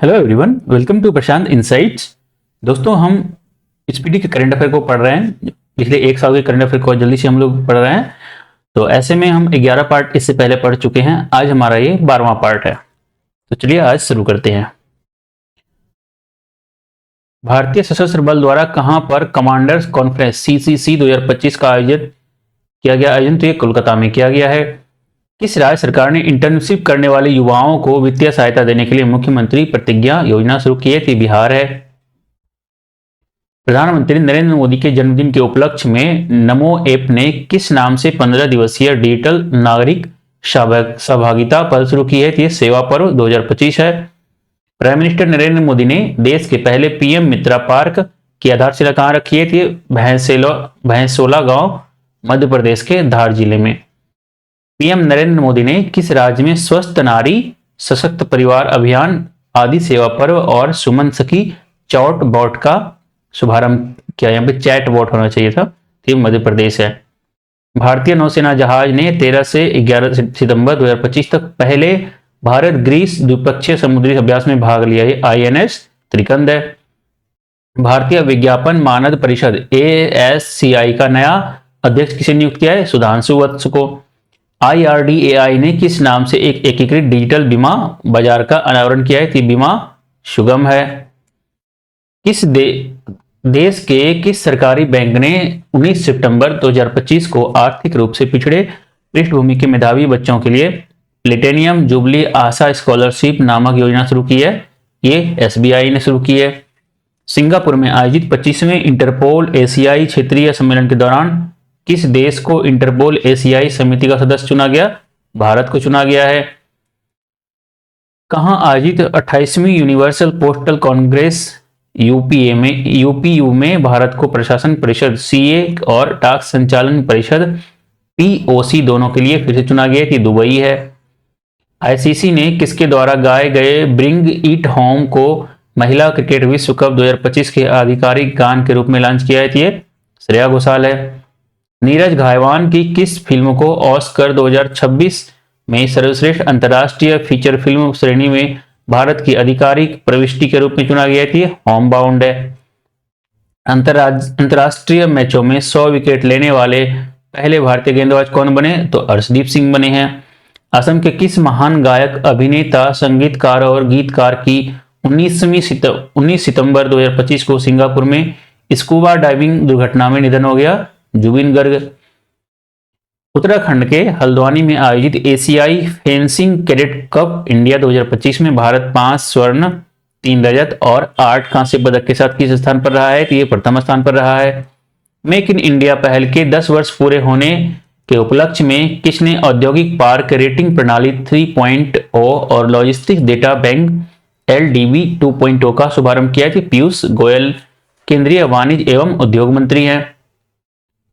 Hello everyone, welcome to Prashant insights. दोस्तों, हम speedy के करंट अफेयर को पढ़ रहे हैं। पिछले एक साल के करंट अफेयर को जल्दी से हम लोग पढ़ रहे हैं। तो ऐसे में हम 11 पार्ट इससे पहले पढ़ चुके हैं। आज हमारा ये 12वां पार्ट है। तो चलिए आज शुरू करते हैं। भारतीय सशस्त्र बल द्वारा कहां पर कमांडर्स कॉन्फ्रेंस CCC 2025 का आयोजन किया गया? आयोजन तो ये कोलकाता में किया गया है। किस राज्य सरकार ने इंटर्नशिप करने वाले युवाओं को वित्तीय सहायता देने के लिए मुख्यमंत्री प्रतिज्ञा योजना शुरू की है? तो बिहार है। प्रधानमंत्री नरेंद्र मोदी के जन्मदिन के उपलक्ष्य में नमो ऐप ने किस नाम से 15 दिवसीय डिजिटल नागरिक सहभागिता पहल शुरू की है? तो ये सेवा पर्व 2025 है। प्राइम मिनिस्टर नरेंद्र मोदी ने देश के पहले पीएम मित्रा पार्क की आधारशिला कहां रखी है? तो ये भैंसोला गांव मध्य प्रदेश के धार जिले में। पीएम नरेंद्र मोदी ने किस राज्य में स्वस्थ नारी सशक्त परिवार अभियान आदि सेवा पर्व और सुमन सखी चौट बॉट का शुभारंभ किया? यहाँ पे चैट बॉट होना चाहिए था। ये मध्य प्रदेश है। भारतीय नौसेना जहाज ने 13 से 11 सितंबर 2025 तक पहले भारत ग्रीस द्विपक्षीय समुद्री अभ्यास में भाग लिया है। INS त्रिकंद है। भारतीय विज्ञापन मानद परिषद ASCI का नया अध्यक्ष किसे नियुक्त किया है? सुधांशु वत्स को। IRDAI ने किस नाम से एक एकीकृत डिजिटल बीमा बाजार का अनावरण किया है? बीमा सुगम है। किस देश के किस सरकारी बैंक ने 19 सितंबर 2025 को आर्थिक रूप से पिछड़े पृष्ठभूमि के मेधावी बच्चों के लिए प्लेटिनियम जुबली आशा स्कॉलरशिप नामक योजना शुरू की है? ये SBI ने शुरू की है। सिंगापुर में आयोजित 25वें इंटरपोल एशियाई क्षेत्रीय सम्मेलन के दौरान किस देश को इंटरपोल एशियाई समिति का सदस्य चुना गया? भारत को चुना गया है। कहां आयोजित 28वीं यूनिवर्सल पोस्टल कांग्रेस UPU में भारत को प्रशासन परिषद CA और डाक संचालन परिषद POC दोनों के लिए फिर से चुना गया? कि दुबई है। ICC ने किसके द्वारा गाए गए ब्रिंग इट होम को महिला क्रिकेट विश्व कप 2025 के आधिकारिक गान के रूप में लॉन्च किया है? ये श्रेया घोषाल है। नीरज घायवान की किस फिल्म को ऑस्कर 2026 में सर्वश्रेष्ठ अंतर्राष्ट्रीय फीचर फिल्म श्रेणी में भारत की आधिकारिक प्रविष्टि के रूप में चुना गया थी? होम बाउंड है। अंतर्राष्ट्रीय मैचों में 100 विकेट लेने वाले पहले भारतीय गेंदबाज कौन बने? तो अर्शदीप सिंह बने हैं। असम के किस महान गायक अभिनेता संगीतकार और गीतकार की 19 सितंबर 2025 को सिंगापुर में स्कूबा डाइविंग दुर्घटना में निधन हो गया? जुबिन गर्ग। उत्तराखंड के हल्द्वानी में आयोजित एशियाई फेंसिंग कैडेट कप इंडिया 2025 में भारत 5 स्वर्ण 3 रजत और 8 कांस्य पदक के साथ किस स्थान पर रहा है? तो ये प्रथम स्थान पर रहा है। मेक इन इंडिया पहल के 10 वर्ष पूरे होने के उपलक्ष्य में किसने औद्योगिक पार्क रेटिंग प्रणाली 3.0 और लॉजिस्टिक्स डेटा बैंक LDB 2.0 का शुभारंभ किया? पीयूष गोयल केंद्रीय वाणिज्य एवं उद्योग मंत्री हैं।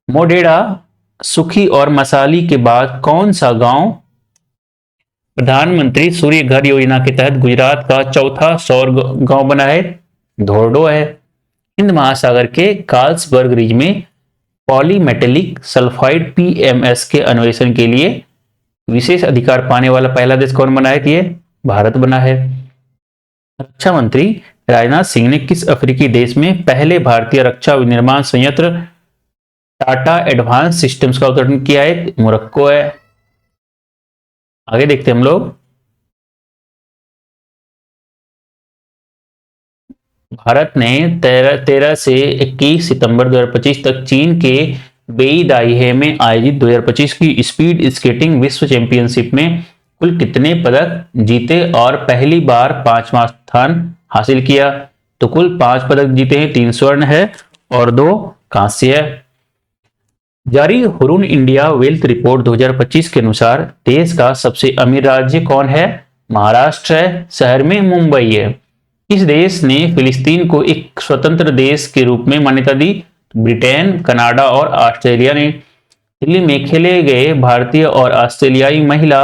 मोढेरा, सुखी और मसाली के बाद कौन सा गांव प्रधानमंत्री सूर्य घर योजना के तहत गुजरात का चौथा सौर गांव बना है? धोर्डो है। हिंद महासागर के कार्ल्सबर्ग रिज में पॉलीमेटेलिक सल्फाइड PMS के अन्वेषण के लिए विशेष अधिकार पाने वाला पहला देश कौन बना है? ये भारत बना है। रक्षा मंत्री राजनाथ सिंह ने किस अफ्रीकी देश में पहले भारतीय रक्षा विनिर्माण संयंत्र टाटा एडवांस सिस्टम्स का उद्घाटन किया है? मोरक्को है। आगे देखते हैं हम लोग। भारत ने 13 से 21 सितंबर 2025 तक चीन के बेईदाइहे में आयोजित 2025 की स्पीड स्केटिंग विश्व चैंपियनशिप में कुल कितने पदक जीते और पहली बार 5वां स्थान हासिल किया? तो कुल 5 पदक जीते हैं। 3 स्वर्ण है और 2 कांस्य है। जारी हुरून इंडिया वेल्थ रिपोर्ट 2025 के अनुसार देश का सबसे अमीर राज्य कौन है? महाराष्ट्र है। शहर में मुंबई है। किस देश ने फिलिस्तीन को एक स्वतंत्र देश के रूप में मान्यता दी? ब्रिटेन, कनाडा और ऑस्ट्रेलिया ने। दिल्ली में खेले गए भारतीय और ऑस्ट्रेलियाई महिला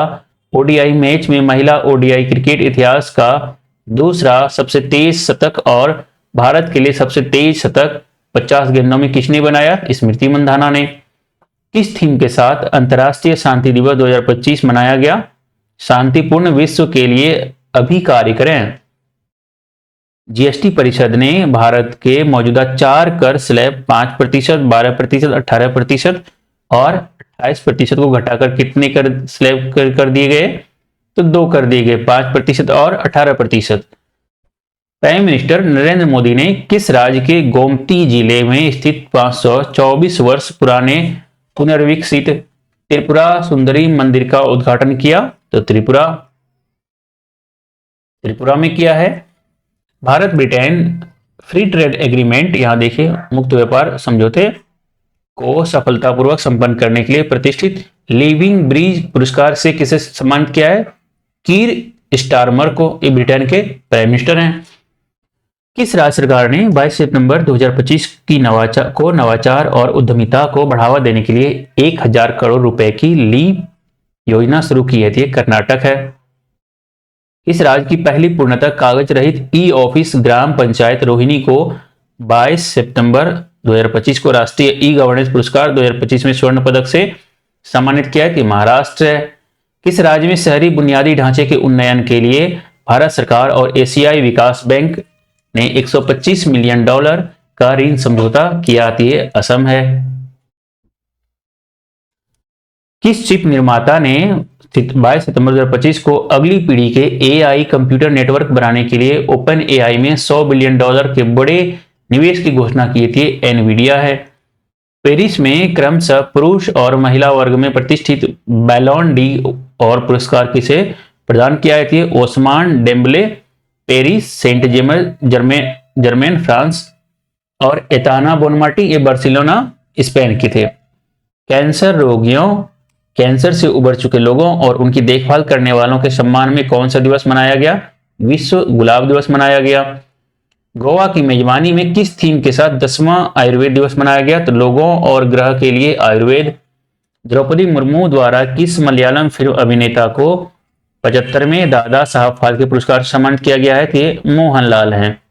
ODI मैच में महिला ODI क्रिकेट इतिहास का दूसरा सबसे तेज शतक और भारत के लिए सबसे तेज शतक 50 गेंदों में किसने बनाया? स्मृति मंधाना ने। किस थीम के साथ अंतर्राष्ट्रीय शांति दिवस 2025 मनाया गया? शांतिपूर्ण विश्व के लिए अभी कार्य करें। जीएसटी परिषद ने भारत के मौजूदा 4 कर स्लैब 5%, 12%, 18% और 28% को घटाकर कितने कर स्लैब कर दिए गए? तो 2 कर दिए गए, 5% और 18%। प्राइम मिनिस्टर नरेंद्र मोदी ने किस राज्य के गोमती जिले में स्थित 524 वर्ष पुराने पुनर्विकसित त्रिपुरा सुंदरी मंदिर का उद्घाटन किया? तो त्रिपुरा में किया है। Bharat Britain free trade agreement, यहां देखिए मुक्त व्यापार समझौते को सफलतापूर्वक संपन्न करने के लिए प्रतिष्ठित लिविंग ब्रिज पुरस्कार से किसे सम्मानित किया है? कीर स्टारमर को, ये ब्रिटेन के प्राइम मिनिस्टर हैं। किस राज्य सरकार ने 22 सितंबर 2025 की नवाचार और उद्यमिता को बढ़ावा देने के लिए 1000 करोड़ रुपए की लीप योजना शुरू की है? ये कर्नाटक है। इस राज्य की पहली पूर्णतः कागज रहित ई ऑफिस ग्राम पंचायत रोहिणी को 22 सितंबर 2025 को राष्ट्रीय ई गवर्नेंस पुरस्कार 2025 में स्वर्ण पदक से सम्मानित किया है? कि महाराष्ट्र है। किस राज्य में शहरी बुनियादी ढांचे के उन्नयन के लिए भारत सरकार और एशियाई विकास बैंक ने $125 मिलियन का ऋण समझौता किया? ये असम है। किस चिप निर्माता ने 22 सितंबर 2025 को अगली पीढ़ी के एआई कंप्यूटर नेटवर्क बनाने के लिए ओपन एआई में $100 बिलियन के बड़े निवेश की घोषणा की थी? एनवीडिया है। पेरिस में क्रमशः पुरुष और महिला वर्ग में प्रतिष्ठित बैलोन डी और पुरस्कार किसे प्रदान किया है? Ousmane Dembele, Paris, Saint Germain France और एताना बोनमाटी, ये बार्सिलोना स्पेन के थे। कैंसर रोगियों, कैंसर से उबर चुके लोगों और उनकी देखभाल करने वालों के सम्मान में कौन सा दिवस मनाया गया? विश्व गुलाब दिवस मनाया गया। गोवा की मेजबानी में किस थीम के साथ 10वां आयुर्वेद दिवस मनाया गया? तो लोगों और ग्रह के लिए आयुर्वेद। द्रौपदी मुर्मू द्वारा किस मलयालम फिल्म अभिनेता को 75वें दादा साहब फाल्के पुरस्कार से सम्मानित किया गया है? तो ये मोहनलाल हैं।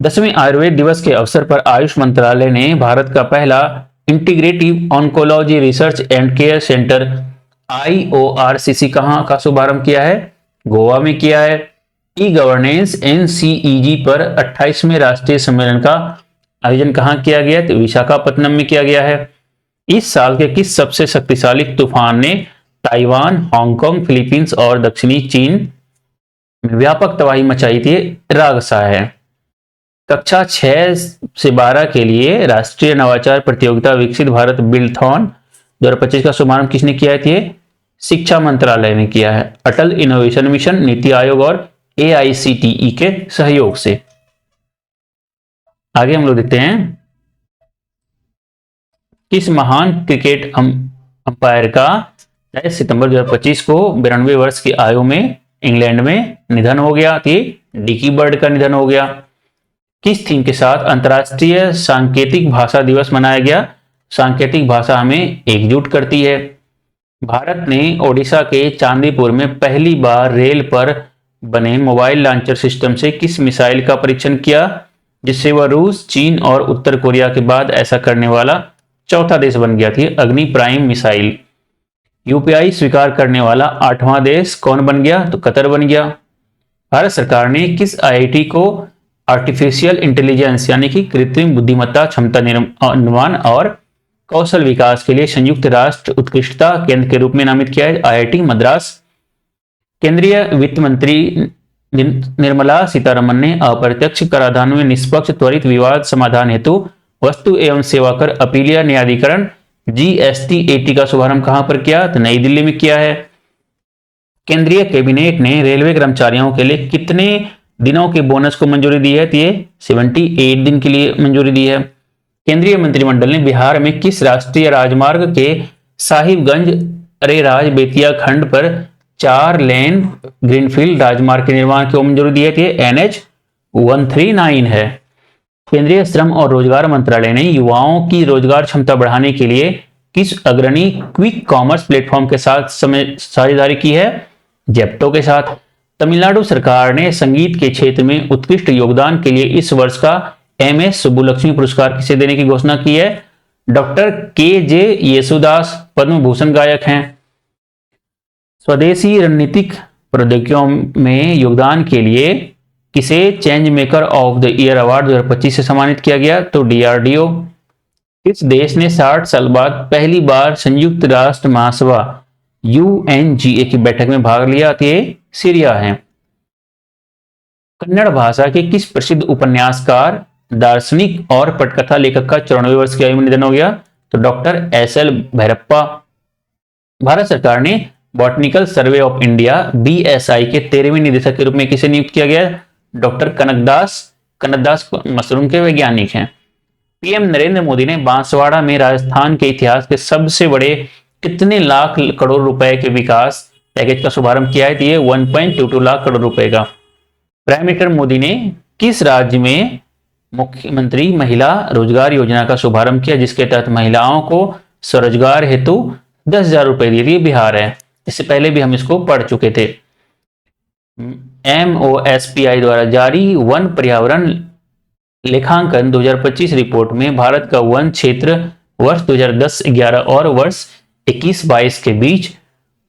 10वें आयुर्वेद दिवस के अवसर पर आयुष मंत्रालय ने भारत का पहला integrative oncology research and care centre IORCC कहां का शुभारंभ किया है? गोवा में किया है। ई गवर्नेंस NCEG पर 28वें राष्ट्रीय सम्मेलन का आयोजन कहां किया गया? तो विशाखापत्तनम में किया गया है। इस साल के किस सबसे शक्तिशाली तूफान ने ताइवान, हांगकांग, फिलीपींस और दक्षिणी चीन में व्यापक तबाही मचाई थी? रागसा है। कक्षा 6 से 12 के लिए राष्ट्रीय नवाचार प्रतियोगिता विकसित भारत बिल्डथॉन 2025 का शुभारंभ किसने किया है? शिक्षा मंत्रालय ने किया है। अटल इनोवेशन मिशन, नीति आयोग और AICTE के सहयोग से। आगे हम लोग देखते हैं किस महान क्रिकेट अंपायर का 23 सितंबर 2025 को 92 वर्ष की आयु में इंग्लैंड में निधन हो गया? डिकी बर्ड का निधन हो गया। किस थीम के साथ अंतर्राष्ट्रीय सांकेतिक भाषा दिवस मनाया गया? सांकेतिक भाषा हमें एकजुट करती है। भारत ने ओडिशा के चांदीपुर में पहली बार रेल पर बने मोबाइल लॉन्चर सिस्टम से किस मिसाइल का परीक्षण किया, जिससे वह रूस, चीन और उत्तर कोरिया के बाद ऐसा करने वाला चौथा देश बन गया? अग्नि प्राइम मिसाइल। UPI स्वीकार करने वाला 8वां देश कौन बन गया? तो कतर बन गया। भारत सरकार ने किस IIT को आर्टिफिशियल इंटेलिजेंस यानी कि कृत्रिम बुद्धिमत्ता, क्षमता निर्माण और कौशल विकास के लिए संयुक्त राष्ट्र उत्कृष्टता केंद्र के रूप में नामित किया है? IIT मद्रास। केंद्रीय वित्त मंत्री निर्मला सीतारमण ने अप्रत्यक्ष कराधान में निष्पक्ष त्वरित विवाद समाधान हेतु वस्तु एवं सेवा कर अपीलीय न्यायाधिकरण GST-AT का शुभारंभ कहां पर किया? तो नई दिल्ली में किया है। केंद्रीय कैबिनेट ने रेलवे कर्मचारियों के लिए कितने दिनों के बोनस को मंजूरी दी है? तो ये 78 दिन के लिए मंजूरी दी है। केंद्रीय मंत्रिमंडल ने बिहार में किस राष्ट्रीय राजमार्ग के साहिबगंज अरेराज बेतिया खंड पर 4 लेन ग्रीनफील्ड राजमार्ग के निर्माण को मंजूरी दी है? NH 139 है। केंद्रीय श्रम और रोजगार मंत्रालय ने युवाओं की रोजगार क्षमता बढ़ाने के लिए किस अग्रणी क्विक कॉमर्स प्लेटफॉर्म के साथ साझेदारी की है? जेप्टो के साथ। तमिलनाडु सरकार ने संगीत के क्षेत्र में उत्कृष्ट योगदान के लिए इस वर्ष का MS सुब्बुलक्ष्मी पुरस्कार किसे देने की घोषणा की है? डॉक्टर KJ येसुदास पद्म भूषण गायक हैं। स्वदेशी रणनीतिक प्रौद्योगिकियों में योगदान के लिए किसे change maker of the year award 2025 से सम्मानित किया गया? तो डीआरडीओ। किस देश ने 60 साल बाद पहली बार संयुक्त राष्ट्र महासभा यूएनजीए की बैठक में भाग लिया? तो ये सीरिया है। कन्नड़ भाषा के किस प्रसिद्ध उपन्यासकार, दार्शनिक और पटकथा लेखक का 94 वर्ष की आयु में निधन हो गया? तो डॉक्टर एस.एल. भैरप्पा। भारत सरकार ने botanical survey of India BSI के 13वें निदेशक के रूप में किसे नियुक्त किया गया? डॉक्टर कनकदास मशरूम के वैज्ञानिक हैं। पीएम नरेंद्र मोदी ने बांसवाड़ा में राजस्थान के इतिहास के सबसे बड़े कितने लाख करोड़ रुपए के विकास पैकेज का शुभारंभ किया है? तो ये 1.22 लाख करोड़ रुपए का। प्राइम मिनिस्टर मोदी ने किस राज्य में मुख्यमंत्री महिला रोजगार योजना का शुभारंभ किया, जिसके तहत महिलाओं को स्वरोजगार हेतु 10,000 रुपए दिए? ये बिहार है। इससे पहले भी हम इसको पढ़ चुके थे। MOSPI द्वारा जारी वन पर्यावरण लेखांकन 2025 रिपोर्ट में भारत का वन क्षेत्र वर्ष 2010-11 और वर्ष 21-22 के बीच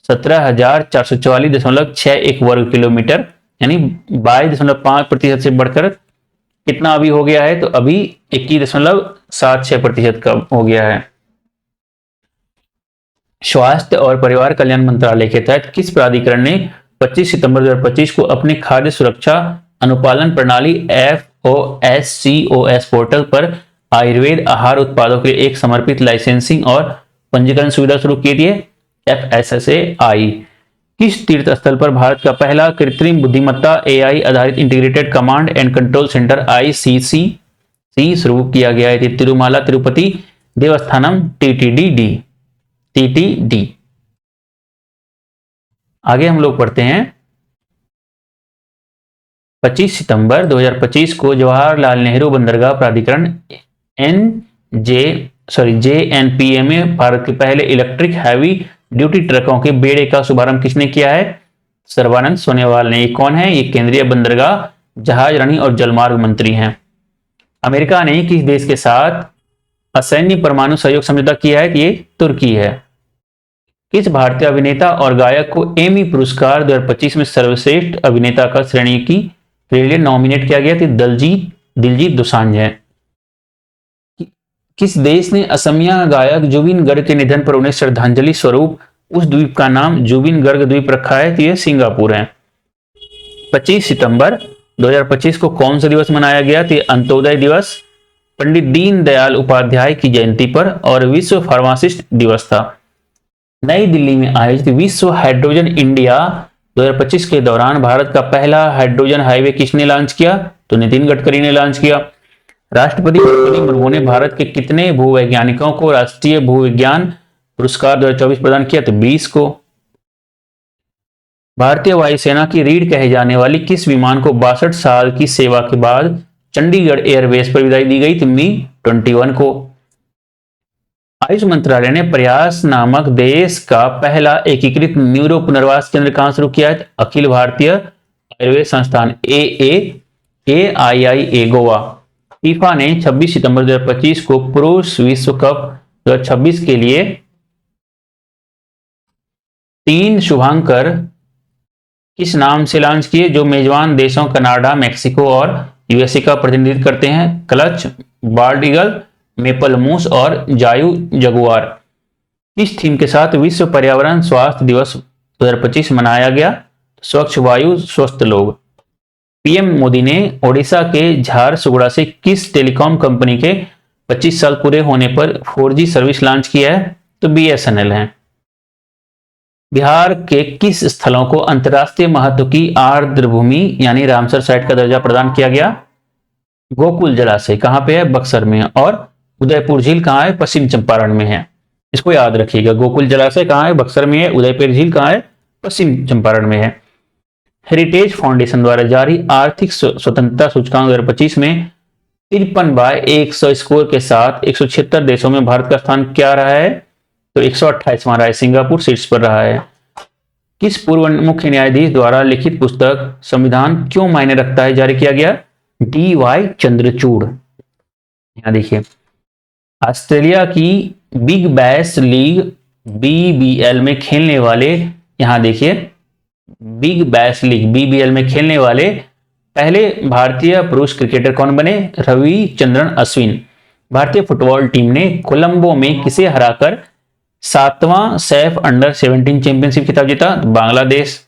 17,444.61 वर्ग किलोमीटर यानी 22.5% से बढ़कर कितना अभी हो गया है? तो अभी 21.76% का हो गया है। स्वास्थ्य और परिवार कल्याण मंत्रालय के तहत किस प्राधिकरण ने 25 सितंबर 2025 को अपने खाद्य सुरक्षा अनुपालन प्रणाली FOSCOS पोर्टल पर आयुर्वेद आहार उत्पादों के लिए एक समर्पित लाइसेंसिंग और पंजीकरण सुविधा शुरू की थी? FSSAI। किस तीर्थ स्थल पर भारत का पहला कृत्रिम बुद्धिमत्ता AI आधारित integrated command and control centre ICC शुरू किया गया है? तिरुमाला तिरुपति देवस्थानम TTD। आगे हम लोग पढ़ते हैं 25 सितंबर 2025 को जवाहरलाल नेहरू बंदरगाह प्राधिकरण JNPA में भारत के पहले इलेक्ट्रिक हैवी ड्यूटी ट्रकों के बेड़े का शुभारंभ किसने किया है? सर्बानंद सोनोवाल ने। ये कौन है? ये केंद्रीय बंदरगाह, जहाजरानी और जलमार्ग मंत्री हैं। अमेरिका ने किस देश के साथ असैन्य परमाणु सहयोग समझौता किया है? ये तुर्की है। किस भारतीय अभिनेता और गायक को एमी पुरस्कार 2025 में सर्वश्रेष्ठ अभिनेता का श्रेणी के लिए नॉमिनेट किया गया? दिलजीत दोसांझ है। किस देश ने असमिया गायक जुबिन गर्ग के निधन पर उन्हें श्रद्धांजलि स्वरूप उस द्वीप का नाम जुबिन गर्ग द्वीप रखा है? तो यह सिंगापुर है। 25 सितंबर 2025 को कौन सा दिवस मनाया गया? तो अंत्योदय दिवस, पंडित दीनदयाल उपाध्याय की जयंती पर और विश्व फार्मासिस्ट दिवस था। नई दिल्ली में आयोजित विश्व हाइड्रोजन इंडिया 2025 के दौरान भारत का पहला हाइड्रोजन हाईवे किसने लॉन्च किया? तो नितिन गडकरी ने लॉन्च किया। राष्ट्रपति द्रौपदी मुर्मू ने भारत के कितने भूवैज्ञानिकों को राष्ट्रीय भूविज्ञान पुरस्कार 2024 प्रदान किया? तो 20 को। भारतीय वायुसेना की रीढ़ कहे जाने वाली किस विमान को 62 साल की सेवा के बाद चंडीगढ़ एयरबेस पर विदाई दी गई? तो Mi-21 को। आयुष मंत्रालय ने प्रयास नामक देश का पहला एकीकृत न्यूरो पुनर्वास केंद्र कहां शुरू किया है? अखिल भारतीय आयुर्वेद संस्थान AIIA गोवा। फीफा ने 26 सितंबर 2025 को पुरुष विश्व कप 2026 के लिए 3 शुभांकर किस नाम से लॉन्च किए, जो मेजबान देशों कनाडा, मेक्सिको और USA का प्रतिनिधित्व करते हैं? क्लच, बाल्ड ईगल, मेपल मूस और जायू जगुआर। किस थीम के साथ विश्व पर्यावरण स्वास्थ्य दिवस 2025 मनाया गया? स्वच्छ वायु स्वस्थ लोग। पीएम मोदी ने ओडिशा के झारसुगुड़ा से किस टेलीकॉम कंपनी के 25 साल पूरे होने पर 4G सर्विस लॉन्च किया है? तो BSNL है। बिहार के किस स्थलों को अंतर्राष्ट्रीय महत्व की आर्द्र भूमि यानी रामसर साइट का दर्जा प्रदान किया गया? गोकुल जलाशय कहां पे है? बक्सर में। और उदयपुर झील कहां है? पश्चिम चंपारण में है। इसको याद रखिएगा, गोकुल जलाशय कहां है? बक्सर में है। उदयपुर झील कहां है? पश्चिम चंपारण में है। हेरिटेज फाउंडेशन द्वारा जारी आर्थिक स्वतंत्रता सूचकांक 2025 में 53/100 स्कोर के साथ 176 देशों में भारत का स्थान क्या रहा है? तो 128वां रहा है। सिंगापुर शीर्ष पर रहा है। किस पूर्व मुख्य न्यायाधीश द्वारा लिखित पुस्तक संविधान क्यों मायने रखता है जारी किया गया? DY चंद्रचूड़। यहां देखिए, ऑस्ट्रेलिया की बिग बैश लीग BBL में खेलने वाले, यहां देखिए बिग बैश लीग BBL में खेलने वाले पहले भारतीय पुरुष क्रिकेटर कौन बने? रविचंद्रन अश्विन। भारतीय फुटबॉल टीम ने कोलंबो में किसे हराकर 7वां सैफ अंडर 17 चैंपियनशिप खिताब जीता? बांग्लादेश।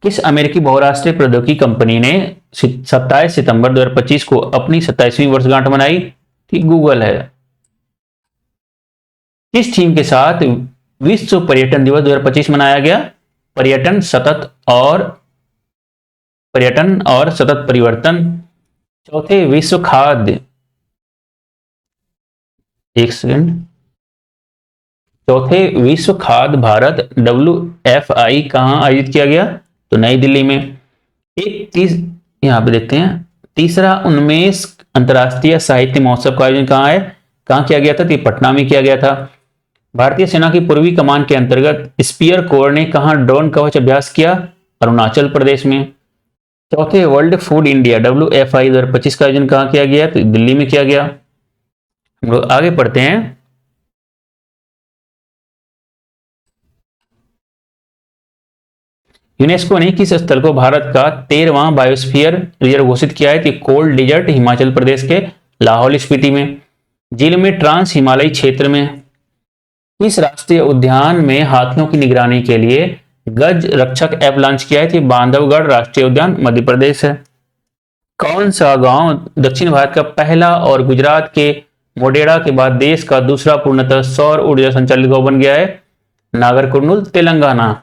किस अमेरिकी बहुराष्ट्रीय प्रौद्योगिकी कंपनी ने 27 सितंबर 2025 को अपनी 27वीं वर्षगांठ मनाई? गूगल है। किस थीम के साथ विश्व पर्यटन दिवस 2025 मनाया गया? पर्यटन और सतत परिवर्तन। चौथे विश्व खाद्य चौथे विश्व खाद्य भारत WFI कहां आयोजित किया गया? तो नई दिल्ली में। यहां पे देखते हैं, तीसरा 19 अंतर्राष्ट्रीय साहित्य महोत्सव का आयोजन कहां किया गया था? तो पटना में किया गया था। भारतीय सेना की पूर्वी कमान के अंतर्गत स्पीयर कोर ने कहां ड्रोन कवच अभ्यास किया? अरुणाचल प्रदेश में। चौथे वर्ल्ड फूड इंडिया WFI 2025 का आयोजन कहां किया गया? तो दिल्ली में किया गया। हम लोग आगे पढ़ते हैं। यूनेस्को ने किस स्थल को भारत का 13वां बायोस्फीयर रिजर्व घोषित किया है? कि कोल्ड डिजर्ट हिमाचल प्रदेश के लाहौल स्पीति में। जिले में ट्रांस हिमालयी क्षेत्र में। किस राष्ट्रीय उद्यान में हाथियों की निगरानी के लिए गज रक्षक ऐप लॉन्च किया है? कि बांधवगढ़ राष्ट्रीय उद्यान मध्य प्रदेश है। कौन सा गांव दक्षिण भारत का पहला और गुजरात के मोढेरा के बाद देश का दूसरा पूर्णतः सौर ऊर्जा संचालित गांव बन गया है? नागरकुर्नूल, तेलंगाना।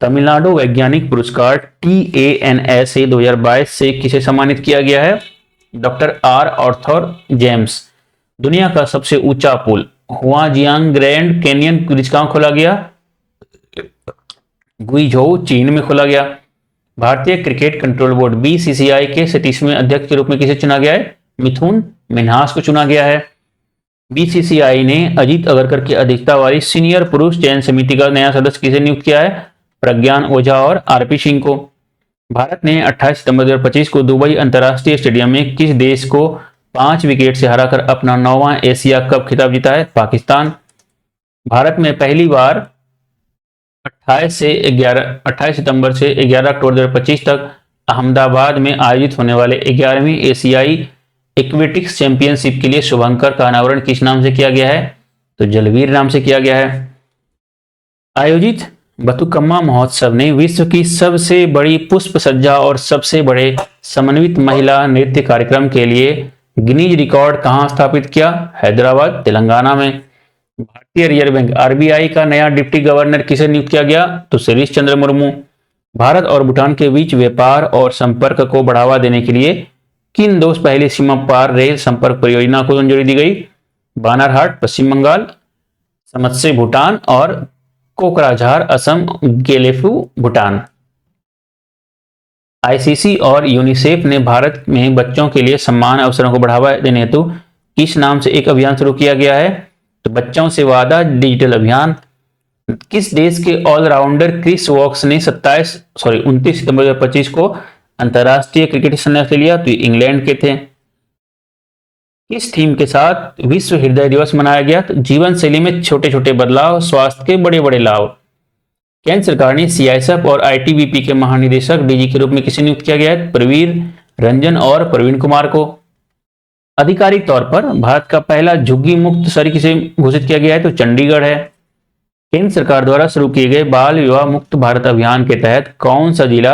तमिलनाडु वैज्ञानिक पुरस्कार TANSA 2022 से किसे सम्मानित किया गया है? Doctor R Arthur James. दुनिया का सबसे ऊंचा पुल हुआजियांग ग्रैंड कैनियन ब्रिज कहां खोला गया? गुइझोउ, चीन में खोला गया। भारतीय क्रिकेट कंट्रोल बोर्ड BCCI के 37वें अध्यक्ष के रूप में किसे चुना गया है? मिथुन मिन्हास को चुना गया है। BCCI ने अजीत अगरकर की अध्यक्षता वाली सीनियर पुरुष चयन समिति का नया सदस्य किसे नियुक्त किया है? प्रज्ञान ओझा और RP सिंह को। भारत ने 28 सितंबर 2025 को दुबई अंतर्राष्ट्रीय स्टेडियम में किस देश को 5 विकेट से हराकर अपना 9वां एशिया कप खिताब जीता है? पाकिस्तान। भारत में पहली बार 28 सितंबर से 11 अक्टूबर 2025 तक अहमदाबाद में आयोजित होने वाले 11वीं एशियाई एक्वेटिक्स चैंपियनशिप के लिए शुभंकर का अनावरण किस नाम से किया गया है? तो जलवीर नाम से किया गया है। आयोजित बथुकम्मा महोत्सव ने विश्व की सबसे बड़ी पुष्प सज्जा और सबसे बड़े समन्वित महिला नृत्य कार्यक्रम के लिए गिनीज रिकॉर्ड कहां स्थापित किया? हैदराबाद, तेलंगाना में। भारतीय रिजर्व बैंक RBI का नया डिप्टी गवर्नर किसे नियुक्त किया गया? तो सतीश चंद्र मुर्मू। भारत और भूटान के बीच व्यापार और संपर्क को बढ़ावा देने के लिए किन दो पहली सीमा पार रेल संपर्क परियोजना को मंजूरी दी गई? बानारहाट पश्चिम बंगाल, समत्से भूटान और कोकराझार असम, गेलेफू भूटान। ICC और यूनिसेफ ने भारत में बच्चों के लिए समान अवसरों को बढ़ावा देने हेतु किस नाम से एक अभियान शुरू किया गया है? तो बच्चों से वादा डिजिटल अभियान। किस देश के ऑलराउंडर क्रिस वॉक्स ने 29 सितंबर 2025 को अंतरराष्ट्रीय क्रिकेट संन्यास लिया? तो इंग्लैंड के थे। किस थीम के साथ विश्व हृदय दिवस मनाया गया? तो जीवन शैली में छोटे छोटे बदलाव, स्वास्थ्य के बड़े बड़े लाभ। केंद्र सरकार ने CISF और ITBP के महानिदेशक DG के रूप में किसे नियुक्त किया गया है? प्रवीर रंजन और प्रवीण कुमार को। आधिकारिक तौर पर भारत का पहला झुग्गी मुक्त शहर किसे घोषित किया गया है? तो चंडीगढ़ है। केंद्र सरकार द्वारा शुरू किए गए बाल विवाह मुक्त भारत अभियान के तहत कौन सा जिला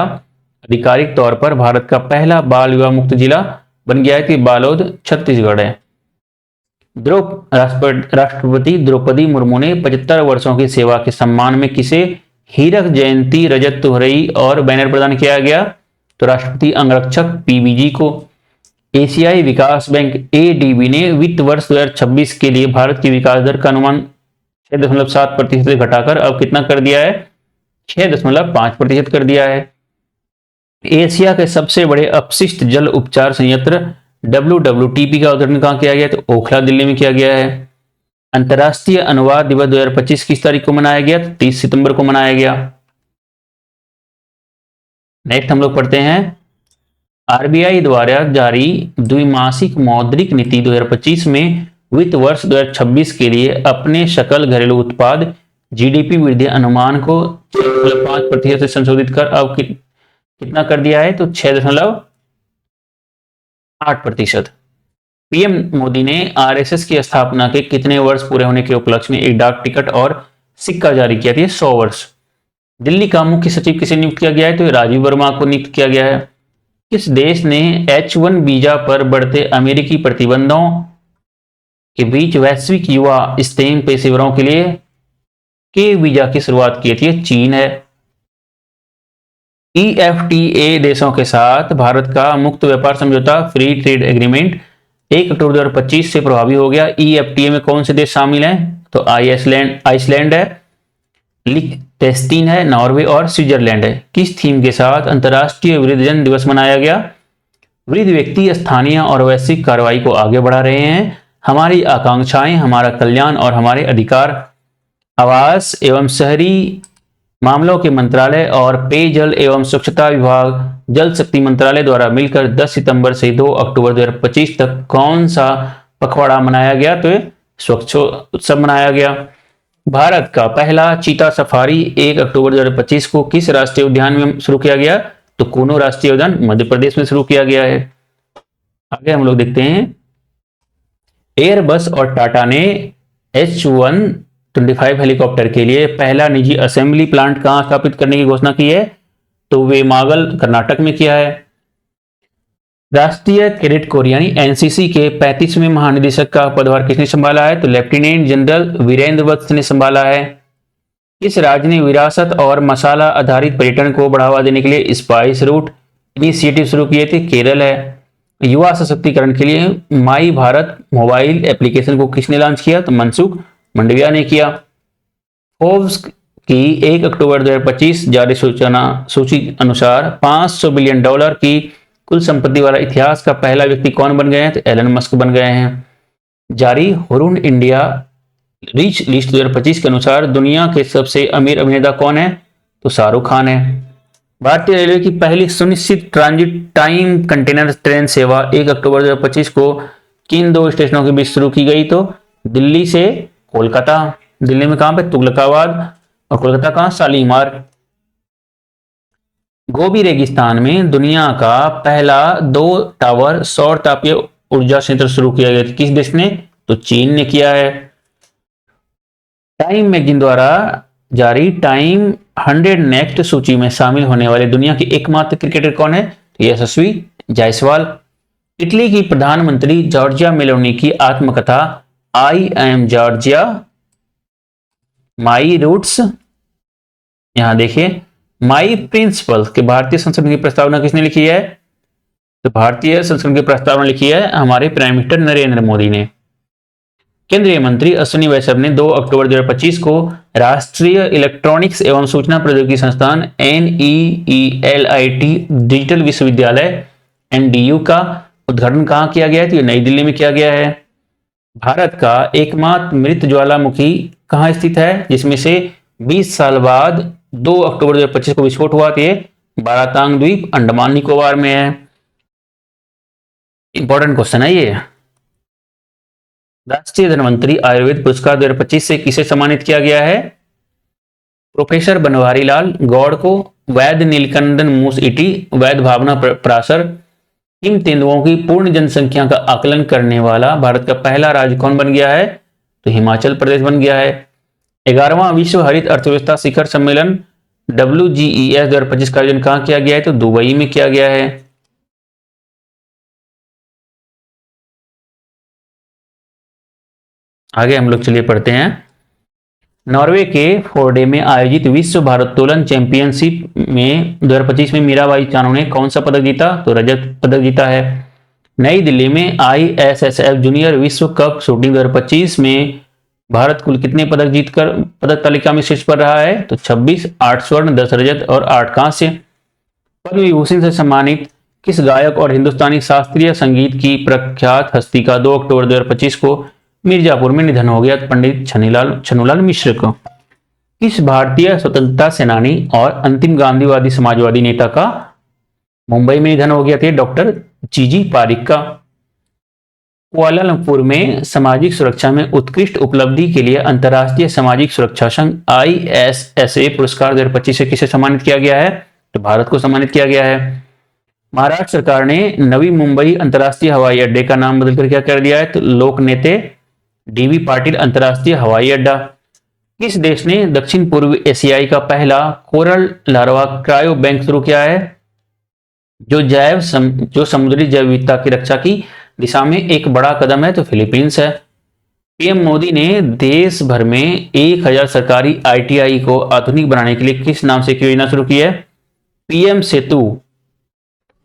आधिकारिक तौर पर भारत का पहला बाल विवाह मुक्त जिला बन गया है? कि बालोद, छत्तीसगढ़ है। राष्ट्रपति द्रौपदी मुर्मू ने 75 वर्षों की सेवा के सम्मान में किसे हीरक जयंती रजत तुहरई और बैनर प्रदान किया गया? तो राष्ट्रपति अंगरक्षक PBG को। एशियाई विकास बैंक ADB ने वित्त वर्ष 2026 के लिए भारत की विकास दर का अनुमान 6.7% से घटाकर अब कितना कर दिया है? 6.5% कर दिया है। एशिया के सबसे बड़े अपशिष्ट जल उपचार संयंत्र WWTP का उद्घाटन कहां किया गया? तो ओखला, दिल्ली में किया गया है। अंतर्राष्ट्रीय अनुवाद दिवस 2025 किस तारीख को मनाया गया? 30 सितंबर को मनाया गया। नेक्स्ट हम लोग पढ़ते हैं RBI द्वारा जारी द्विमासिक मौद्रिक नीति 2025 में वित्त वर्ष 2026 के लिए अपने सकल घरेलू उत्पाद GDP वृद्धि अनुमान को 6.5% से संशोधित कर अब कितना कर दिया है, तो 6.8%। पीएम मोदी ने आरएसएस की स्थापना के कितने वर्ष पूरे होने के उपलक्ष्य में एक डाक टिकट और सिक्का जारी किया था, 100 वर्ष। दिल्ली का मुख्य सचिव किसे नियुक्त किया गया है, तो राजीव वर्मा को नियुक्त किया गया है। किस देश ने H1 वीजा पर बढ़ते अमेरिकी प्रतिबंधों के बीच वैश्विक युवा स्टेम पेशेवरों के लिए के वीजा की शुरुआत की थी, चीन है। EFTA देशों के साथ भारत का मुक्त व्यापार समझौता फ्री ट्रेड एग्रीमेंट 1 अक्टूबर 2025 से प्रभावी हो गया। EFTA में कौन से देश शामिल हैं, तो आइसलैंड है, लिechtenstein है, नॉर्वे और स्विट्जरलैंड है। किस थीम के साथ अंतर्राष्ट्रीय वृद्धजन दिवस मनाया गया, वृद्ध व्यक्ति स्थानीय और वैश्विक कार्रवाई को आगे बढ़ा रहे हैं, हमारी आकांक्षाएं, हमारा कल्याण और हमारे अधिकार। आवास एवं शहरी मामलों के मंत्रालय और पेयजल एवं स्वच्छता विभाग जल शक्ति मंत्रालय द्वारा मिलकर 10 सितंबर से 2 अक्टूबर 2025 तक कौन सा पखवाड़ा मनाया गया, तो स्वच्छ उत्सव मनाया गया। भारत का पहला चीता सफारी 1 अक्टूबर 2025 को किस राष्ट्रीय उद्यान में शुरू किया गया, तो कूनो राष्ट्रीय उद्यान मध्य प्रदेश में शुरू किया गया है। आगे हम लोग देखते हैं, एयरबस और टाटा ने H125 हेलीकॉप्टर के लिए पहला निजी असेंबली प्लांट कहां स्थापित करने की घोषणा की है, तो वेमागल कर्नाटक में किया है। राष्ट्रीय कैडेट कोर यानी एनसीसी के 35वें महानिदेशक का पदभार किसने संभाला है, तो लेफ्टिनेंट जनरल वीरेंद्र वत्स ने संभाला है। किस राज्य ने विरासत और मसाला आधारित पर्यटन को बढ़ावा देने के लिए स्पाइस रूट इनिशिएटिव शुरू किए थे, केरल है। युवा सशक्तिकरण के लिए माई भारत मोबाइल एप्लीकेशन को किसने लॉन्च किया, तो मनसुख मंडविया ने किया। फोर्ब्स की 1 अक्टूबर 2025 जारी सूची अनुसार $500 बिलियन की कुल संपत्ति वाला इतिहास का पहला व्यक्ति कौन बन गए हैं, तो एलन मस्क बन गए हैं। जारी हुरून इंडिया रिच लिस्ट 2025 के अनुसार दुनिया के सबसे अमीर अभिनेता कौन है, तो शाहरुख खान है। भारतीय रेलवे की पहली सुनिश्चित ट्रांजिट टाइम कंटेनर ट्रेन सेवा 1 अक्टूबर 2025 को किन 2 स्टेशनों के बीच शुरू की गई, तो दिल्ली से कोलकाता। दिल्ली में कहां पे, तुगलकाबाद, और कोलकाता कहां, शालीमार। गोबी रेगिस्तान में दुनिया का पहला 2 टावर सौर तापीय ऊर्जा संयंत्र शुरू किया गया, किस देश ने, तो चीन ने किया है। टाइम मैगजीन द्वारा जारी टाइम 100 नेक्स्ट सूची में शामिल होने वाले दुनिया के एकमात्र क्रिकेटर कौन है, तो यशस्वी जायसवाल। इटली की प्रधानमंत्री जॉर्जिया मेलोनी की आत्मकथा I am Giorgia my roots, यहां देखिए माई प्रिंसिपल के भारतीय संस्करण की प्रस्तावना किसने लिखी है, तो भारतीय संस्करण की प्रस्तावना लिखी है हमारे प्राइम मिनिस्टर नरेंद्र मोदी ने। केंद्रीय मंत्री अश्विनी वैष्णव ने 2 अक्टूबर 2025 को राष्ट्रीय इलेक्ट्रॉनिक्स एवं सूचना प्रौद्योगिकी संस्थान NEELIT डिजिटल विश्वविद्यालय NDU का उद्घाटन कहां किया गया है, तो नई दिल्ली में किया गया है। भारत का एकमात्र मृत ज्वालामुखी कहां स्थित है, जिसमें से 20 साल बाद 2 अक्टूबर 2025 को विस्फोट हुआ, तो बारातांग द्वीप अंडमान निकोबार में है। इंपॉर्टेंट क्वेश्चन है ये। राष्ट्रीय धन्वंतरी आयुर्वेद पुरस्कार 2025 से किसे सम्मानित किया गया है, प्रोफेसर बनवारी लाल गौड़ को। वैद्य नीलकंठन मूसइटी, वैद्य भावना पराशर। किन तेंदुओं की पूर्ण जनसंख्या का आकलन करने वाला भारत का पहला राज्य कौन बन गया है, तो हिमाचल प्रदेश बन गया है। 11वां विश्व हरित अर्थव्यवस्था शिखर सम्मेलन WGES 2025 का आयोजन कहां किया गया है, तो दुबई में किया गया है। आगे हम लोग चलिए पढ़ते हैं। नॉर्वे के फोर्डे में आयोजित विश्व भारोत्तोलन चैंपियनशिप में 2025 में मीराबाई चानू ने कौन सा पदक जीता, तो रजत पदक जीता है। नई दिल्ली में ISSF जूनियर विश्व कप शूटिंग 2025 में भारत कुल कितने पदक जीतकर पदक तालिका में शीर्ष पर रहा है, तो 26, 8 स्वर्ण, 10 रजत और 8 कांस्य। पद्म विभूषण से सम्मानित किस गायक और हिंदुस्तानी शास्त्रीय संगीत की प्रख्यात हस्ती का 2 अक्टूबर 2025 को मिर्जापुर में निधन हो गया, पंडित छन्नूलाल मिश्र को। किस भारतीय स्वतंत्रता सेनानी और अंतिम गांधीवादी समाजवादी नेता का मुंबई में निधन हो गया थे, डॉक्टर जीजी पारिक का। कुआलालंपुर में सामाजिक सुरक्षा में उत्कृष्ट उपलब्धि के लिए अंतर्राष्ट्रीय सामाजिक सुरक्षा संघ ISSA पुरस्कार 2025 से किसे सम्मानित किया गया है, तो भारत को सम्मानित किया गया है। महाराष्ट्र सरकार ने नवी मुंबई अंतर्राष्ट्रीय हवाई अड्डे का नाम बदलकर क्या कर दिया है, तो लोक नेते डीवी पाटिल अंतर्राष्ट्रीय हवाई अड्डा। किस देश ने दक्षिण पूर्व एशियाई का पहला कोरल लार्वा क्रायो बैंक शुरू किया है, जो समुद्री जैव विविधता की रक्षा की दिशा में एक बड़ा कदम है, तो फिलीपींस है। पीएम मोदी ने देश भर में 1000 सरकारी आईटीआई को आधुनिक बनाने के लिए किस नाम से एक योजना शुरू की है, पीएम सेतु।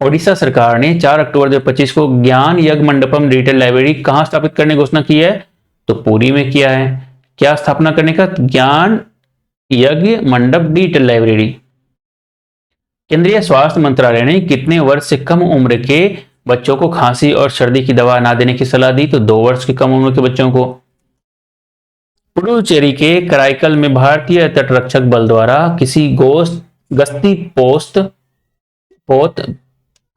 ओडिशा सरकार ने 4 अक्टूबर 2025 को ज्ञान यज्ञ मंडपम डिजिटल लाइब्रेरी कहां स्थापित करने की घोषणा की है, तो पुरी में किया है। क्या स्थापना करने का, ज्ञान यज्ञ मंडप डिजिटल लाइब्रेरी। केंद्रीय स्वास्थ्य मंत्रालय ने कितने वर्ष से कम उम्र के बच्चों को खांसी और सर्दी की दवा ना देने की सलाह दी, तो 2 वर्ष की कम उम्र के बच्चों को। पुडुचेरी के कराईकल में भारतीय तटरक्षक बल द्वारा किसी गश्ती पोत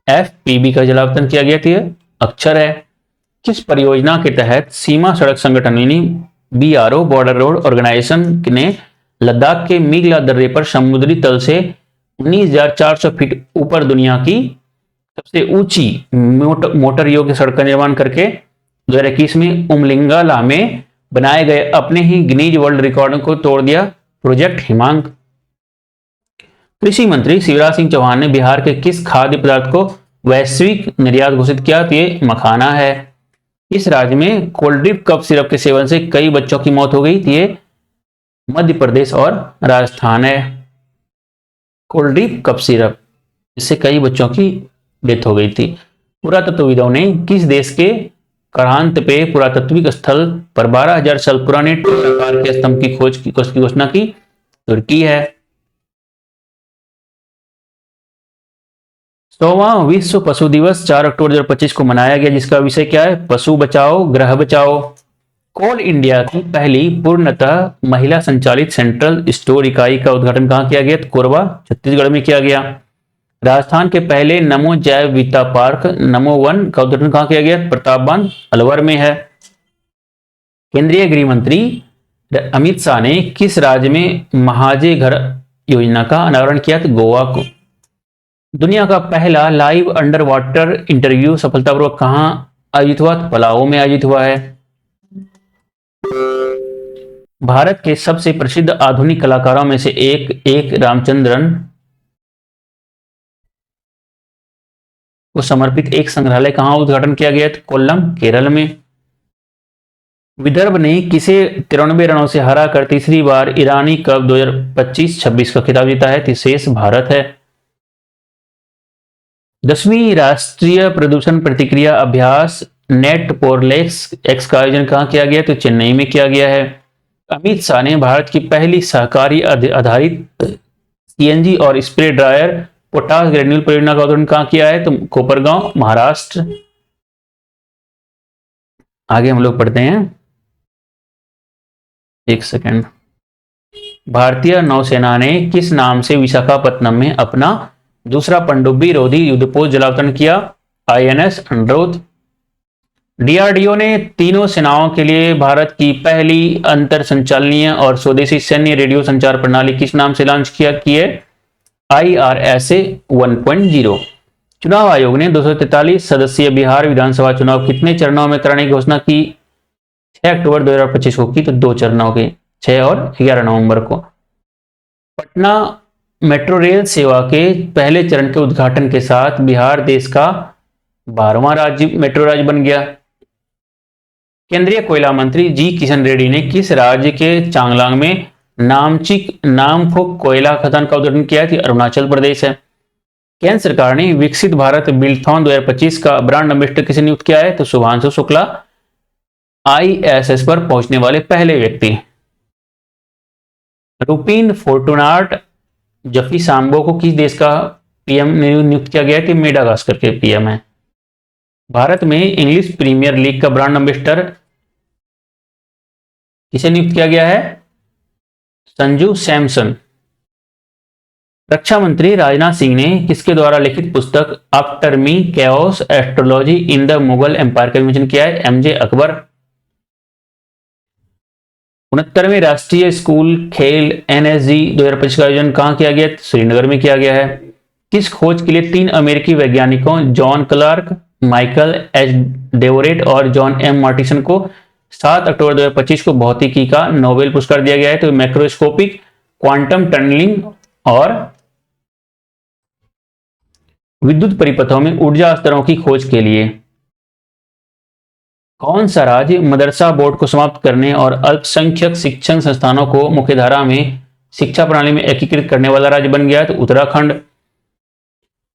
एफपीबी का जलावतरण किया गया था, अक्षर है। किस परियोजना के तहत सीमा सड़क संगठन यानी बीआरओ बॉर्डर रोड ऑर्गेनाइजेशन ने लद्दाख के मिगला दर्रे पर समुद्री तल से 19,400 फीट ऊपर दुनिया की सबसे ऊंची मोटर योग्य सड़क का निर्माण करके 2021 में उमलिंगला में बनाए गए अपने ही गिनीज वर्ल्ड रिकॉर्ड को तोड़ दिया, प्रोजेक्ट हिमांक। कृषि मंत्री शिवराज सिंह चौहान ने बिहार के किस खाद्य पदार्थ को वैश्विक निर्यात घोषित किया, तो ये मखाना है। इस राज्य में कोल्ड ड्रिप कफ सिरप के सेवन से कई बच्चों की मौत हो गई थी, ये मध्य प्रदेश और राजस्थान है। कोल्ड ड्रिप कफ सिरप, इससे कई बच्चों की डेथ हो गई थी। पुरातत्वविदों ने किस देश के करांत पे पुरातात्विक स्थल पर 12,000 साल पुराने आकार के स्तंभ की खोज की घोषणा की, तुर्की है। 100वां विश्व पशु दिवस 4 अक्टूबर 2025 को मनाया गया, जिसका विषय क्या है, पशु बचाओ ग्रह बचाओ। कोल इंडिया की पहली पूर्णतः महिला संचालित सेंट्रल स्टोर इकाई का उद्घाटन कहां किया गया, कोरबा छत्तीसगढ़ में किया गया। राजस्थान के पहले नमो जैव विविधता पार्क नमो वन का उद्घाटन कहां किया गया, प्रताप बांध अलवर में है। केंद्रीय गृह मंत्री अमित शाह ने किस राज्य में महाजे घर योजना का अनावरण किया, तो गोवा को। दुनिया का पहला लाइव अंडर वाटर इंटरव्यू सफलतापूर्वक कहां आयोजित हुआ, तो पलाऊ में आयोजित हुआ है। भारत के सबसे प्रसिद्ध आधुनिक कलाकारों में से एक रामचंद्रन को समर्पित एक संग्रहालय कहां उद्घाटन किया गया, तो कोल्लम केरल में। विदर्भ ने किसे 93 रनों से हरा कर तीसरी बार ईरानी कप 2025-26 का खिताब जीता है, तो शेष भारत है। 10वीं राष्ट्रीय प्रदूषण प्रतिक्रिया अभ्यास नेट पोरलेक्स एक्स का आयोजन कहां किया गया, तो चेन्नई में किया गया है। अमित शाह ने भारत की पहली सहकारी आधारित सीएनजी और स्प्रे ड्रायर पोटास ग्रेन्यूल परियोजना का उद्घाटन कहां किया है, तो कोपरगांव महाराष्ट्र। आगे हम लोग पढ़ते हैं, एक सेकंड। भारतीय नौसेना ने किस नाम से विशाखापत्तनम में अपना दूसरा पनडुब्बी रोधी युद्धपोत जलावतरण किया, आईएनएस अनुरोध। डीआरडीओ ने तीनों सेनाओं के लिए भारत की पहली अंतर संचालनीय और स्वदेशी सैन्य रेडियो संचार प्रणाली किस नाम से लॉन्च किया की है, IRSA 1.0। चुनाव आयोग ने 243 सदस्यीय बिहार विधानसभा चुनाव कितने चरणों में कराने की घोषणा की, 6 अक्टूबर 2025 को की, तो 2 चरणों के 6 और 11 नवंबर को। पटना मेट्रो रेल सेवा के पहले चरण के उद्घाटन के साथ बिहार देश का 12वां मेट्रो राज्य बन गया। केंद्रीय कोयला मंत्री जी किशन रेड्डी ने किस राज्य के चांगलांग में नामफुक कोयला खदान का उद्घाटन किया, थी अरुणाचल प्रदेश है। केंद्र सरकार ने विकसित भारत बिल्डथॉन 2025 का ब्रांड एम्बेसडर किसे नियुक्त किया है, तो शुभांशु शुक्ला, ISS पर पहुंचने वाले पहले व्यक्ति। रुपीन फोर्टुनाट जफी सांबो को किस देश का पीएम नियुक्त किया गया है, कि मेडागास्कर के पीएम है। भारत में इंग्लिश प्रीमियर लीग का ब्रांड एम्बेसडर किसे नियुक्त किया गया है, संजू सैमसन। रक्षा मंत्री राजनाथ सिंह ने किसके द्वारा लिखित पुस्तक after me chaos astrology in the Mughal empire का विमोचन किया है, MJ अकबर। 69वें राष्ट्रीय स्कूल खेल NSG 2025 का आयोजन कहां किया गया, श्रीनगर में किया गया है। किस खोज के लिए 3 अमेरिकी वैज्ञानिकों जॉन क्लार्क, माइकल एच डेवोरेट और जॉन एम मार्टिसन को 7 अक्टूबर 2025 को भौतिकी का नोबेल पुरस्कार दिया गया है? तो मैक्रोस्कोपिक क्वांटम टनलिंग और विद्युत परिपथों में ऊर्जा स्तरों की खोज के लिए। कौन सा राज्य मदरसा बोर्ड को समाप्त करने और अल्पसंख्यक शिक्षण संस्थानों को मुख्यधारा में शिक्षा प्रणाली में एकीकृत करने वाला राज्य बन गया? तो Uttarakhand.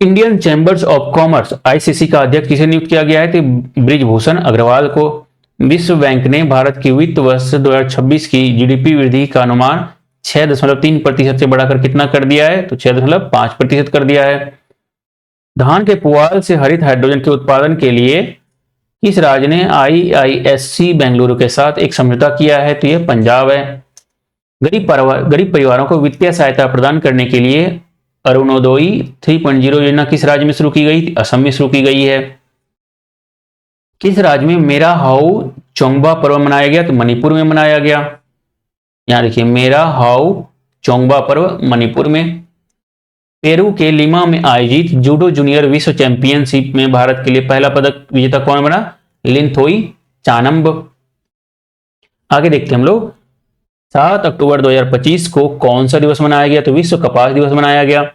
Indian chambers of commerce ICC का अध्यक्ष किसे नियुक्त किया गया है? तो ब्रिजभूषण अग्रवाल को। विश्व बैंक ने भारत की वित्त वर्ष 2026 की जीडीपी वृद्धि का अनुमान 6.3% से बढ़ाकर कितना कर दिया है? तो 6.5% कर दिया है। धान के पुआल से हरित हाइड्रोजन के उत्पादन के लिए किस राज्य ने आईआईएससी बेंगलुरु के साथ एक समझौता किया है? तो यह पंजाब है। गरीब परिवारों को वित्तीय सहायता प्रदान करने के लिए अरुणोदय 3.0 योजना किस राज्य में शुरू की गई? असम में शुरू की गई है। किस राज्य में मेरा हाउ चोंगबा पर्व मनाया गया? तो मणिपुर में मनाया गया। यहां देखिए, मेरा हाउ चोंगबा पर्व मणिपुर में। पेरू के लिमा में आयोजित जूडो जूनियर विश्व चैंपियनशिप में भारत के लिए पहला पदक विजेता कौन बना? लिंथोई चानम्ब। आगे देखते हैं हम लोग, 7 अक्टूबर 2025 को कौन सा दिवस मनाया गया? तो विश्व कपास दिवस मनाया गया।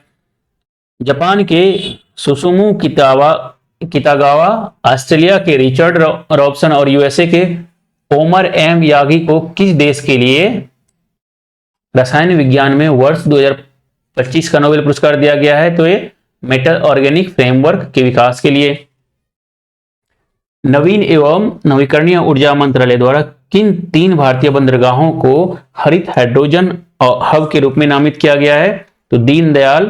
जापान के सुसुमु कितागावा, ऑस्ट्रेलिया के रिचर्ड रॉबसन और यूएसए के ओमर एम यागी को किस देश के लिए रसायन विज्ञान में वर्ष 2025 का नोबेल पुरस्कार दिया गया है? तो ये मेटल ऑर्गेनिक फ्रेमवर्क के विकास के लिए। नवीन एवं नवीकरणीय ऊर्जा मंत्रालय द्वारा किन 3 भारतीय बंदरगाहों को हरित हाइड्रोजन हब के रूप में नामित किया गया है? तो दीनदयाल,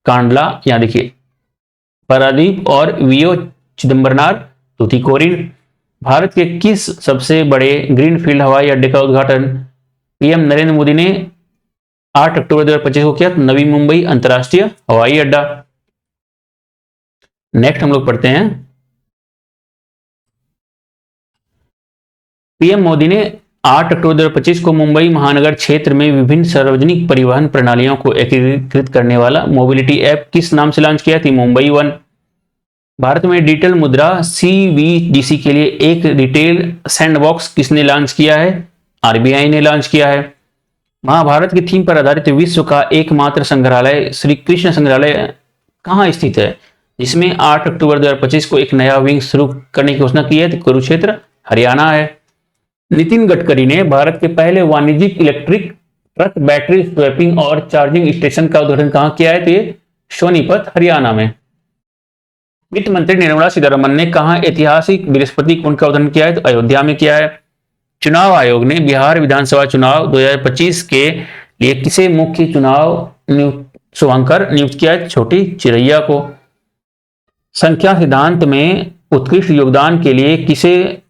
कांडला, यहां देखिए पारादीप और वीओ चिदम्बरनार, तूतीकोरिन। भारत के किस सबसे बड़े ग्रीनफील्ड हवाई अड्डे का उद्घाटन पीएम नरेंद्र मोदी ने 8 अक्टूबर 2025 को किया? तो नवी मुंबई अंतरराष्ट्रीय हवाई अड्डा। नेक्स्ट हम लोग पढ़ते हैं, पीएम मोदी ने 8 अक्टूबर 2025 को मुंबई महानगर क्षेत्र में विभिन्न सार्वजनिक परिवहन प्रणालियों को एकीकृत करने वाला मोबिलिटी ऐप किस नाम से लॉन्च किया थी? मुंबई वन। भारत में डिजिटल मुद्रा सीबीडीसी के लिए एक रिटेल सैंडबॉक्स किसने लॉन्च किया है? आरबीआई ने लॉन्च किया है। महाभारत की थीम पर आधारित विश्व का एकमात्र संग्रहालय श्री कृष्ण संग्रहालय कहाँ स्थित है, जिसमें 8 अक्टूबर 2025 को एक नया विंग शुरू करने की घोषणा की है? तो कुरुक्षेत्र, हरियाणा है। नितिन गडकरी ने भारत के पहले वाणिज्यिक इलेक्ट्रिक ट्रक बैटरी स्वैपिंग और चार्जिंग स्टेशन का उद्घाटन कहां किया है? तो ये सोनीपत, हरियाणा में। वित्त मंत्री निर्मला सीतारमण ने कहां ऐतिहासिक बृहस्पति कुंड का उद्घाटन किया है? तो अयोध्या में किया है। चुनाव आयोग ने बिहार विधानसभा चुनाव 2025 के लिए किसे मुख्य चुनाव शुभंकर नियुक्त किया है? छोटी चिरैया को। संख्या सिद्धांत में उत्कृष्ट योगदान के लिए किसे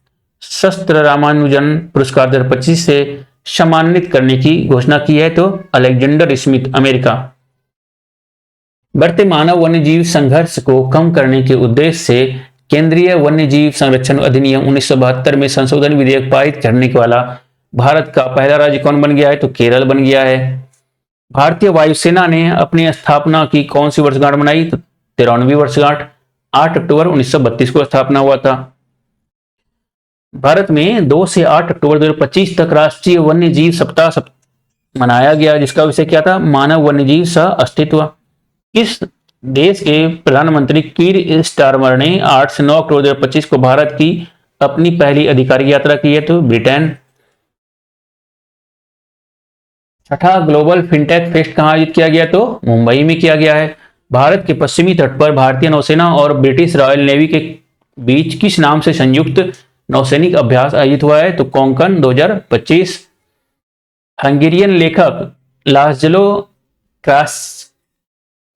शस्त्र रामानुजन पुरस्कार 2025 से सम्मानित करने की घोषणा की है? तो अलेक्जेंडर स्मिथ, अमेरिका। बढ़ते मानव वन्यजीव संघर्ष को कम करने के उद्देश्य से केंद्रीय वन्यजीव संरक्षण अधिनियम 1972 में संशोधन विधेयक पारित करने वाला भारत का पहला राज्य कौन बन गया है? तो केरल बन गया है। भारतीय वायुसेना ने अपनी स्थापना की कौन सी वर्षगांठ मनाई? तो 93वीं वर्षगांठ। 8 अक्टूबर 1932 को स्थापना हुआ था। भारत में 2 से 8 अक्टूबर 2025 तक राष्ट्रीय वन्यजीव सप्ताह मनाया गया, जिसका विषय क्या था? मानव वन्यजीव सह अस्तित्व। किस देश के प्रधानमंत्री कीर स्टारमर ने 8 से 9 अक्टूबर 2025 को भारत की अपनी पहली आधिकारिक यात्रा की है? तो ब्रिटेन। छठा ग्लोबल फिनटेक फेस्ट कहां आयोजित किया गया? तो मुंबई में किया गया है। भारत के पश्चिमी तट पर भारतीय नौसेना और ब्रिटिश रॉयल नेवी के बीच किस नाम से संयुक्त नौसैनिक अभ्यास आयोजित हुआ है? तो कोंकण 2025। हंगेरियन लेखक लाज़लो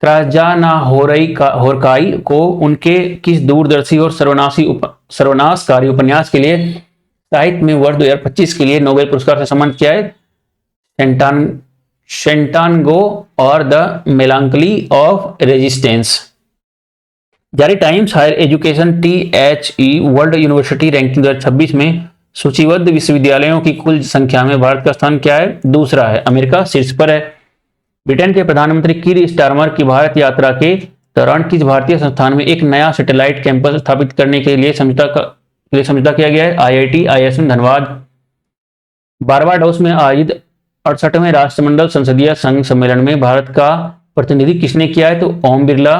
क्रास्जानाहोरकाई को उनके किस दूरदर्शी और सर्वनाशकारी उपन्यास के लिए साहित्य में वर्ष 2025 के लिए नोबेल पुरस्कार से सम्मानित किया है? शेंटानगो और द मेलांकली ऑफ रेजिस्टेंस। जारी Times higher education THE world university ranking 2026 में सूचीबद्ध विश्वविद्यालयों की कुल संख्या में भारत का स्थान क्या है? दूसरा है। अमेरिका शीर्ष पर है। ब्रिटेन के प्रधानमंत्री कीर स्टारमर की भारत यात्रा के दौरान किस भारतीय संस्थान में एक नया सैटेलाइट कैंपस स्थापित करने के लिए समझौता किया गया है? IIT ISM Dhanbad. बारबाडोस में आयोजित 68वें राष्ट्रमंडल संसदीय संघ सम्मेलन में भारत का प्रतिनिधि किसने किया है? तो ओम बिरला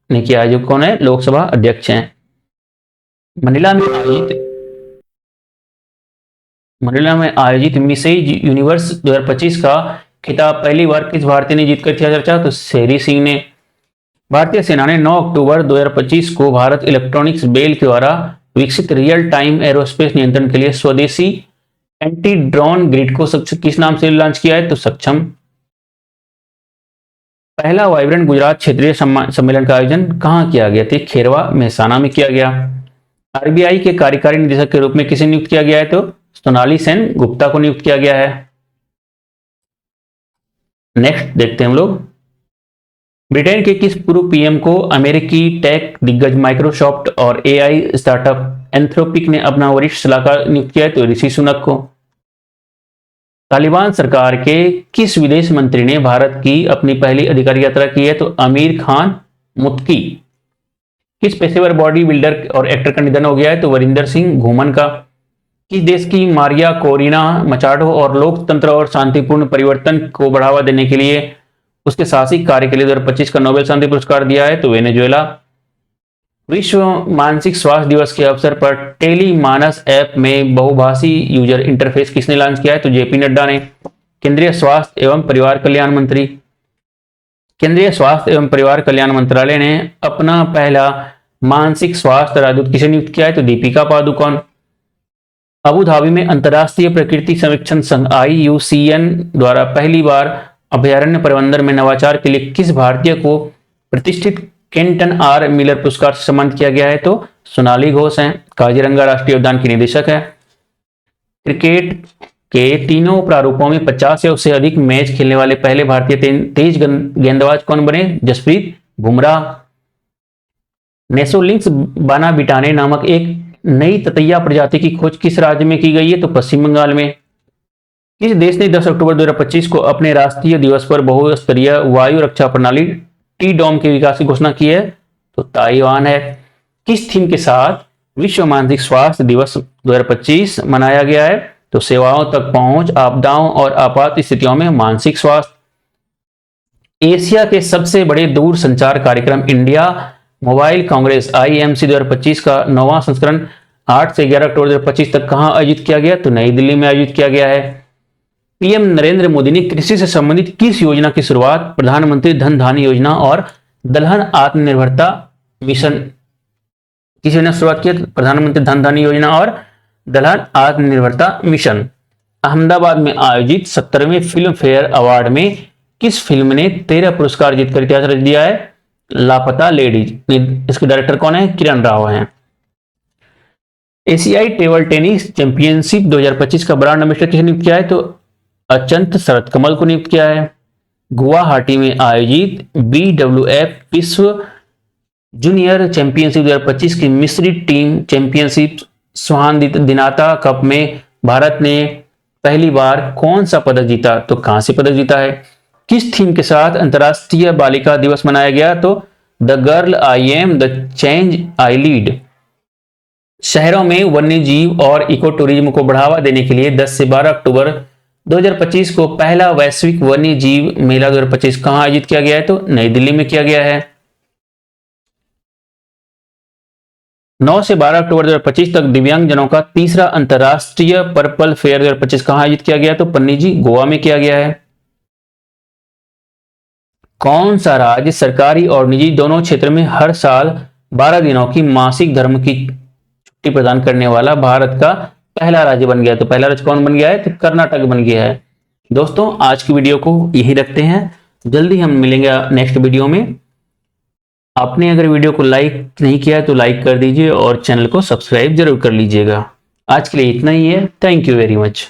ने किया है, जो कौन है? लोकसभा अध्यक्ष हैं। मनीला में आयोजित मिसेज यूनिवर्स 2025 का खिताब पहली बार किस भारतीय ने जीतकर किया चर्चा? तो शेरी सिंह ने। भारतीय सेना ने 9 अक्टूबर 2025 को भारत इलेक्ट्रॉनिक्स बेल के द्वारा विकसित रियल टाइम एरोस्पेस नियंत्रण के लिए स्वदेशी एंटी ड्रोन ग्रिड को किस नाम से लॉन्च किया है? तो सक्षम। पहला वाइब्रेंट गुजरात क्षेत्रीय सम्मेलन का आयोजन कहां किया गया? तो खेरवा मेहसाणा में किया गया। RBI के कार्यकारी निदेशक के रूप में किसे नियुक्त किया गया है? तो सोनाली सेन गुप्ता को नियुक्त किया गया है। नेक्स्ट देखते हैं हम लोग, ब्रिटेन के किस पूर्व PM को अमेरिकी टेक दिग्गज माइक्रोसॉफ्ट और AI स्टार्टअप एंथ्रोपिक ने अपना वरिष्ठ सलाहकार नियुक्त किया है? तो ऋषि सुनक को। तालिबान सरकार के किस विदेश मंत्री ने भारत की अपनी पहली आधिकारिक यात्रा की है? तो आमिर खान मुत्की। किस पेशेवर बॉडी बिल्डर और एक्टर का निधन हो गया है? तो वरिंदर सिंह घूमन का। किस देश की मारिया कोरिना मचाडो और लोकतंत्र और शांतिपूर्ण परिवर्तन को बढ़ावा देने के लिए उसके साहसिक कार्य के लिए 2025 का नोबेल शांति पुरस्कार दिया है? तो वेनेजुएला। विश्व मानसिक स्वास्थ्य दिवस के अवसर पर टेली मानस ऐप में बहुभाषी यूजर इंटरफेस किसने लॉन्च किया है? तो JP नड्डा ने। केंद्रीय स्वास्थ्य एवं परिवार कल्याण मंत्रालय ने अपना पहला मानसिक स्वास्थ्य राजदूत किसे नियुक्त किया है? तो दीपिका पादुकोण। अबू धाबी में अंतर्राष्ट्रीय प्रकृति संरक्षण संघ IUCN द्वारा पहली बार अभयारण्य प्रबंधन में नवाचार के लिए किस भारतीय को प्रतिष्ठित केंटन R मिलर पुरस्कार से सम्मानित किया गया है? तो सोनाली घोष हैं। काजीरंगा राष्ट्रीय उद्यान की निदेशक है। क्रिकेट के तीनों प्रारूपों में 50 या उससे अधिक मैच खेलने वाले पहले भारतीय तेज गेंदबाज कौन बने? जसप्रीत बुमराह। नेसोलिंक्स बानाबिटाने नामक एक नई ततैया प्रजाति की खोज किस राज्य में की गई है? तो पश्चिम बंगाल में। किस देश ने 10 अक्टूबर 2025 को अपने राष्ट्रीय दिवस पर बहुस्तरीय वायु रक्षा प्रणाली TDOM के विकास की घोषणा की है? तो ताइवान है। किस थीम के साथ विश्व मानसिक स्वास्थ्य दिवस 2025 मनाया गया है? तो सेवाओं तक पहुंच, आपदाओं और आपात स्थितियों में मानसिक स्वास्थ्य। एशिया के सबसे बड़े दूर संचार कार्यक्रम इंडिया मोबाइल कांग्रेस IMC 2025 का 9वां संस्करण 8 से 11 अक्टूबर 2025 तक कहां आयोजित किया गया? तो नई दिल्ली में आयोजित किया गया है। PM नरेंद्र मोदी ने कृषि से संबंधित किस योजना की शुरुआत प्रधानमंत्री धन धान्य योजना और दलहन आत्मनिर्भरता मिशन किस योजना की शुरुआत की? प्रधानमंत्री धन धान्य योजना और दलहन आत्मनिर्भरता मिशन। अहमदाबाद में आयोजित 17वें फिल्म फेयर अवार्ड में किस फिल्म ने 13 पुरस्कार जीतकर इतिहास रच दिया है? लापता लेडीज। इसके डायरेक्टर कौन है? किरण राव हैं। एशियाई टेबल टेनिस चैंपियनशिप 2025 का ब्रांड एम्बेसडर किसने नियुक्त किया है? तो अचंत शरत कमल को नियुक्त किया है। गुवाहाटी में आयोजित BWF विश्व जूनियर चैंपियनशिप 2025 की मिश्रित टीम चैंपियनशिप स्वादिनाता कप में भारत ने पहली बार कौन सा पदक जीता? तो कांस्य पदक जीता है। किस थीम के साथ अंतर्राष्ट्रीय बालिका दिवस मनाया गया? तो the girl I am the change I lead. शहरों में वन्य जीव और इको टूरिज्म को बढ़ावा देने के लिए 10 से 12 अक्टूबर 2025 को पहला वैश्विक वन्य जीव मेला 2025 कहां आयोजित किया गया है? तो नई दिल्ली में किया गया है। 9 से 12 अक्टूबर 2025 तक दिव्यांगजनों का तीसरा अंतर्राष्ट्रीय पर्पल फेयर 2025 कहां आयोजित किया गया? तो पन्नीजी गोवा में किया गया है। कौन सा राज्य सरकारी और निजी दोनों क्षेत्र में हर साल 12 दिनों की मासिक धर्म की छुट्टी प्रदान करने वाला भारत का पहला राज्य बन गया? तो पहला राज्य कौन बन गया है? तो कर्नाटक बन गया है। दोस्तों आज की वीडियो को यही रखते हैं, जल्दी हम मिलेंगे नेक्स्ट वीडियो में। आपने अगर वीडियो को लाइक नहीं किया है तो लाइक कर दीजिए और चैनल को सब्सक्राइब जरूर कर लीजिएगा। आज के लिए इतना ही है। Thank you very much.